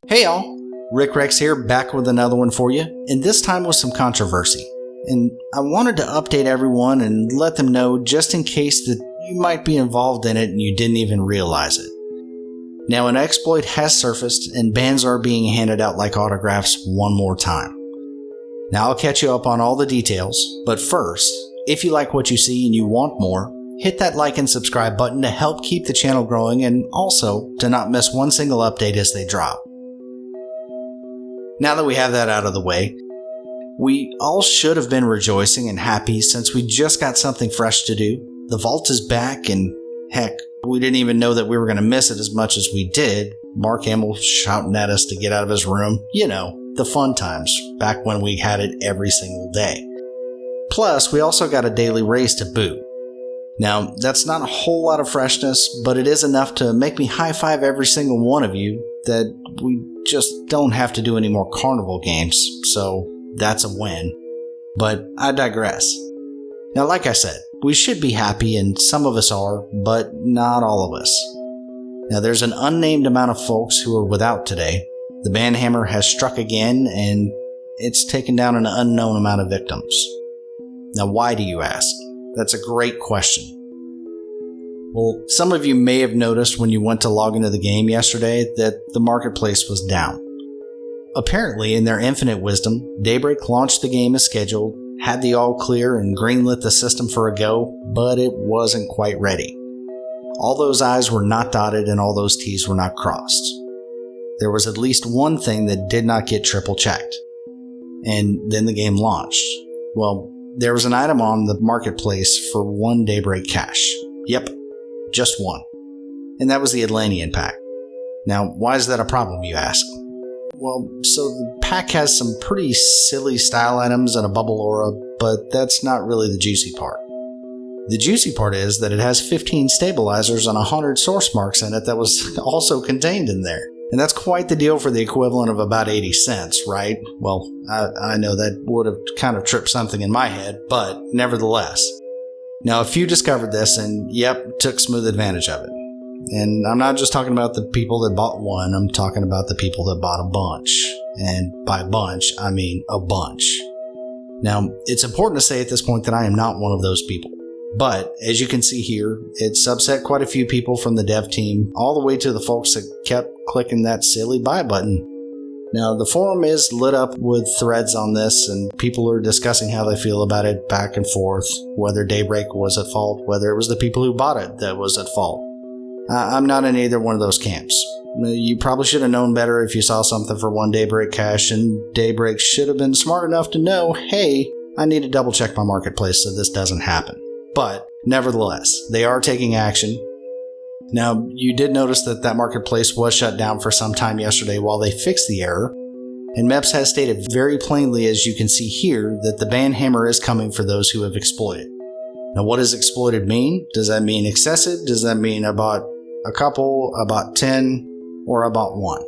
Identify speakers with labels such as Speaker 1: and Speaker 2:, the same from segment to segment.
Speaker 1: Hey y'all, Rick Rex here, back with another one for you, and this time with some controversy. And I wanted to update everyone and let them know just in case that you might be involved in it and you didn't even realize it. Now, an exploit has surfaced and bans are being handed out like autographs one more time. Now I'll catch you up on all the details, but first, if you like what you see and you want more, hit that like and subscribe button to help keep the channel growing and also to not miss one single update as they drop. Now that we have that out of the way, we all should have been rejoicing and happy since we just got something fresh to do. The vault is back and heck, we didn't even know that we were going to miss it as much as we did. Mark Hamill shouting at us to get out of his room. You know, the fun times back when we had it every single day. Plus, we also got a daily raise to boot. Now, that's not a whole lot of freshness, but it is enough to make me high-five every single one of you that we just don't have to do any more carnival games, so that's a win. But I digress. Now, like I said, we should be happy, and some of us are, but not all of us. Now, there's an unnamed amount of folks who are without today. The banhammer has struck again, and it's taken down an unknown amount of victims. Now, why do you ask? That's a great question. Well, some of you may have noticed when you went to log into the game yesterday that the marketplace was down. Apparently, in their infinite wisdom, Daybreak launched the game as scheduled, had the all clear and greenlit the system for a go, but it wasn't quite ready. All those I's were not dotted and all those T's were not crossed. There was at least one thing that did not get triple checked. And then the game launched. Well, there was an item on the marketplace for one Daybreak cache. Yep, just one. And that was the Atlantean pack. Now, why is that a problem, you ask? Well, so the pack has some pretty silly style items and a bubble aura, but that's not really the juicy part. The juicy part is that it has 15 stabilizers and 100 source marks in it that was also contained in there. And that's quite the deal for the equivalent of about 80 cents, right? Well, I know that would have kind of tripped something in my head, but nevertheless. Now, a few discovered this and, yep, took smooth advantage of it. And I'm not just talking about the people that bought one, I'm talking about the people that bought a bunch. And by bunch, I mean a bunch. Now, it's important to say at this point that I am not one of those people. But, as you can see here, it's upset quite a few people from the dev team, all the way to the folks that kept clicking that silly buy button. Now, the forum is lit up with threads on this, and people are discussing how they feel about it back and forth, whether Daybreak was at fault, whether it was the people who bought it that was at fault. I'm not in either one of those camps. You probably should have known better if you saw something for one Daybreak cache, and Daybreak should have been smart enough to know, hey, I need to double check my marketplace so this doesn't happen. But, nevertheless, they are taking action. Now, you did notice that marketplace was shut down for some time yesterday while they fixed the error, and MEPS has stated very plainly, as you can see here, that the banhammer is coming for those who have exploited. Now, what does exploited mean? Does that mean excessive? Does that mean about a couple, about 10, or about 1?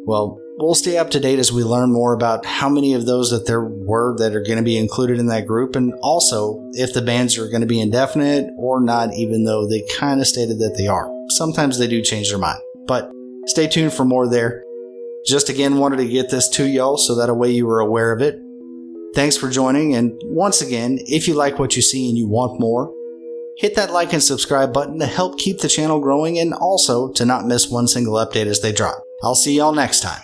Speaker 1: Well, we'll stay up to date as we learn more about how many of those that there were that are going to be included in that group, and also if the bans are going to be indefinite or not, even though they kind of stated that they are. Sometimes they do change their mind, but stay tuned for more there. Just again wanted to get this to y'all so that way you were aware of it. Thanks for joining, and once again, if you like what you see and you want more, hit that like and subscribe button to help keep the channel growing and also to not miss one single update as they drop. I'll see y'all next time.